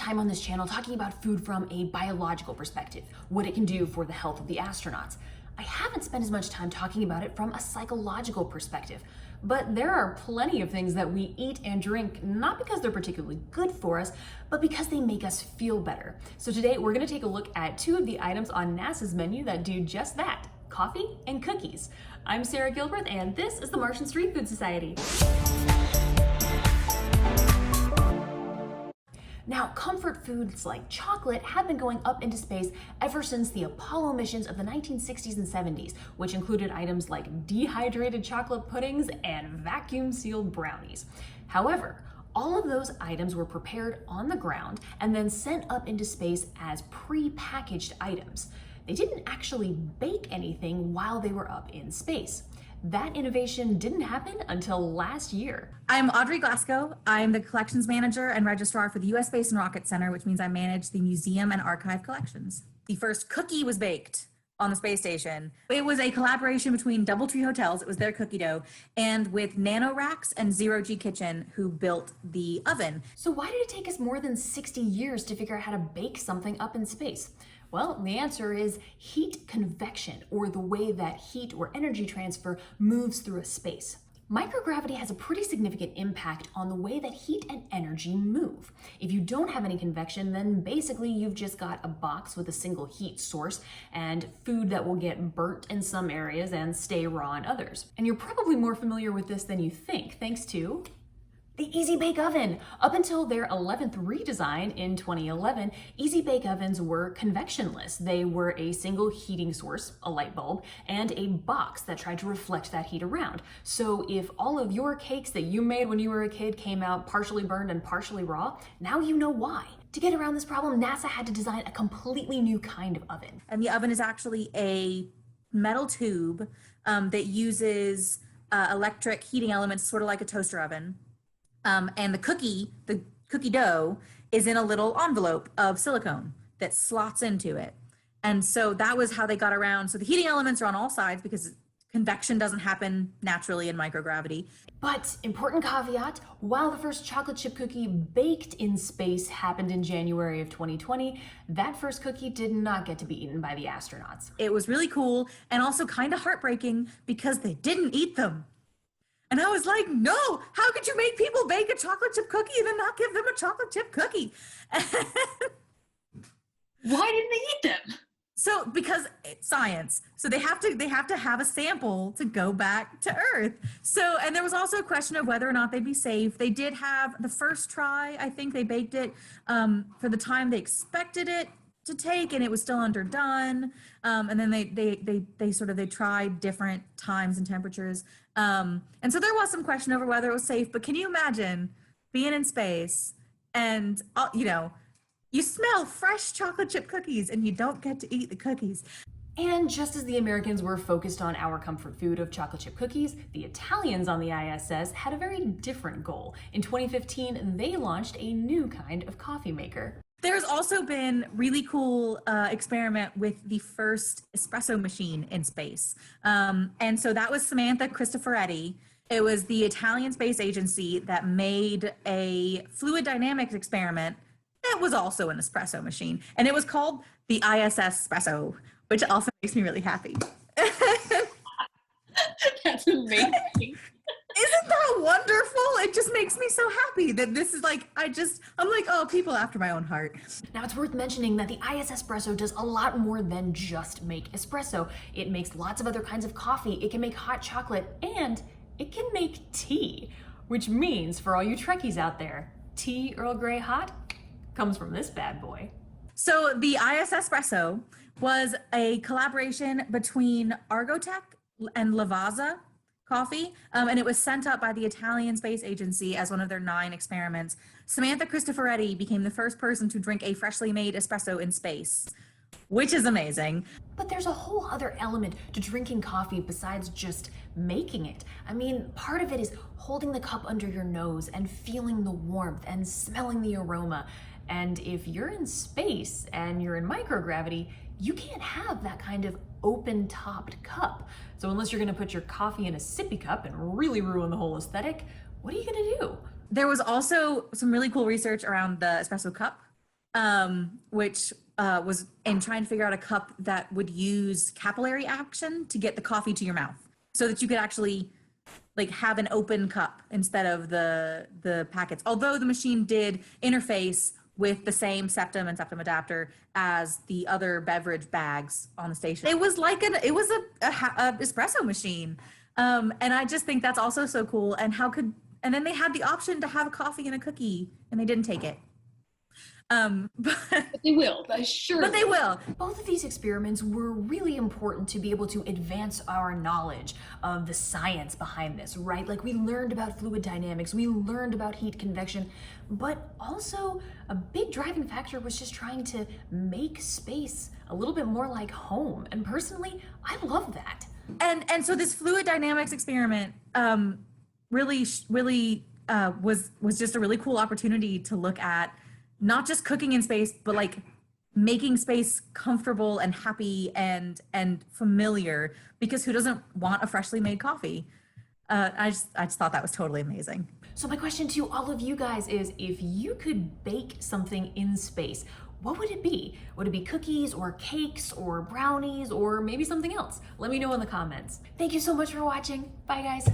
time on this channel talking about food from a biological perspective, what it can do for the health of the astronauts. I haven't spent as much time talking about it from a psychological perspective, but there are plenty of things that we eat and drink, not because they're particularly good for us, but because they make us feel better. So today we're gonna take a look at two of the items on NASA's menu that do just that, coffee and cookies. I'm Sarah Gilbert, and this is the Martian Street Food Society. Now, comfort foods like chocolate have been going up into space ever since the Apollo missions of the 1960s and 70s, which included items like dehydrated chocolate puddings and vacuum-sealed brownies. However, all of those items were prepared on the ground and then sent up into space as pre-packaged items. They didn't actually bake anything while they were up in space. That innovation didn't happen until last year. I'm Audrey Glasgow. I'm the collections manager and registrar for the U.S. Space and Rocket Center, which means I manage the museum and archive collections. The first cookie was baked on the space station. It was a collaboration between Doubletree Hotels, it was their cookie dough, and with NanoRacks and Zero G Kitchen, who built the oven. So why did it take us more than 60 years to figure out how to bake something up in space? Well, the answer is heat convection, or the way that heat or energy transfer moves through a space. Microgravity has a pretty significant impact on the way that heat and energy move. If you don't have any convection, then basically you've just got a box with a single heat source and food that will get burnt in some areas and stay raw in others. And you're probably more familiar with this than you think, thanks to the Easy Bake Oven. Up until their 11th redesign in 2011, Easy Bake Ovens were convectionless. They were a single heating source, a light bulb, and a box that tried to reflect that heat around. So if all of your cakes that you made when you were a kid came out partially burned and partially raw, now you know why. To get around this problem, NASA had to design a completely new kind of oven. And the oven is actually a metal tube that uses electric heating elements, sort of like a toaster oven. And the cookie dough is in a little envelope of silicone that slots into it. And so that was how they got around. So the heating elements are on all sides because convection doesn't happen naturally in microgravity. But important caveat, while the first chocolate chip cookie baked in space happened in January of 2020, that first cookie did not get to be eaten by the astronauts. It was really cool and also kind of heartbreaking because they didn't eat them. And I was like, no, how could you make people bake a chocolate chip cookie and then not give them a chocolate chip cookie? Why didn't they eat them? So because it's science, so they have to have a sample to go back to Earth. So, and there was also a question of whether or not they'd be safe. They did have the first try, I think they baked it for the time they expected it to take, and it was still underdone. And then they tried different times and temperatures. And so there was some question over whether it was safe, but can you imagine being in space and, you smell fresh chocolate chip cookies and you don't get to eat the cookies. And just as the Americans were focused on our comfort food of chocolate chip cookies, the Italians on the ISS had a very different goal. In 2015, they launched a new kind of coffee maker. There's also been really cool experiment with the first espresso machine in space. And so that was Samantha Cristoforetti. It was the Italian Space Agency that made a fluid dynamics experiment that was also an espresso machine. And it was called the Iss Espresso, which also makes me really happy. That's amazing. Isn't that wonderful? It just makes me so happy that this is like, I'm like, oh, people after my own heart. Now it's worth mentioning that the Iss Espresso does a lot more than just make espresso. It makes lots of other kinds of coffee. It can make hot chocolate, and it can make tea, which means for all you Trekkies out there, tea Earl Grey hot comes from this bad boy. So the Iss Espresso was a collaboration between Argotec and Lavazza coffee, and it was sent up by the Italian Space Agency as one of their 9 experiments. Samantha Cristoforetti became the first person to drink a freshly made espresso in space, which is amazing. But there's a whole other element to drinking coffee besides just making it. I mean, part of it is holding the cup under your nose and feeling the warmth and smelling the aroma. And if you're in space and you're in microgravity, you can't have that kind of open-topped cup. So unless you're gonna put your coffee in a sippy cup and really ruin the whole aesthetic, what are you gonna do? There was also some really cool research around the espresso cup which was in trying to figure out a cup that would use capillary action to get the coffee to your mouth, so that you could actually like have an open cup instead of the packets. Although the machine did interface with the same septum and septum adapter as the other beverage bags on the station. It was like a espresso machine. And I just think that's also so cool. And then they had the option to have a coffee and a cookie, and they didn't take it. But they will, sure. But they will. Both of these experiments were really important to be able to advance our knowledge of the science behind this, right? Like we learned about fluid dynamics, we learned about heat convection, but also a big driving factor was just trying to make space a little bit more like home. And personally, I love that. And so this fluid dynamics experiment really was just a really cool opportunity to look at not just cooking in space, but like making space comfortable and happy and familiar, because who doesn't want a freshly made coffee? I just thought that was totally amazing. So my question to all of you guys is, if you could bake something in space, what would it be? Would it be cookies or cakes or brownies or maybe something else? Let me know in the comments. Thank you so much for watching. Bye guys.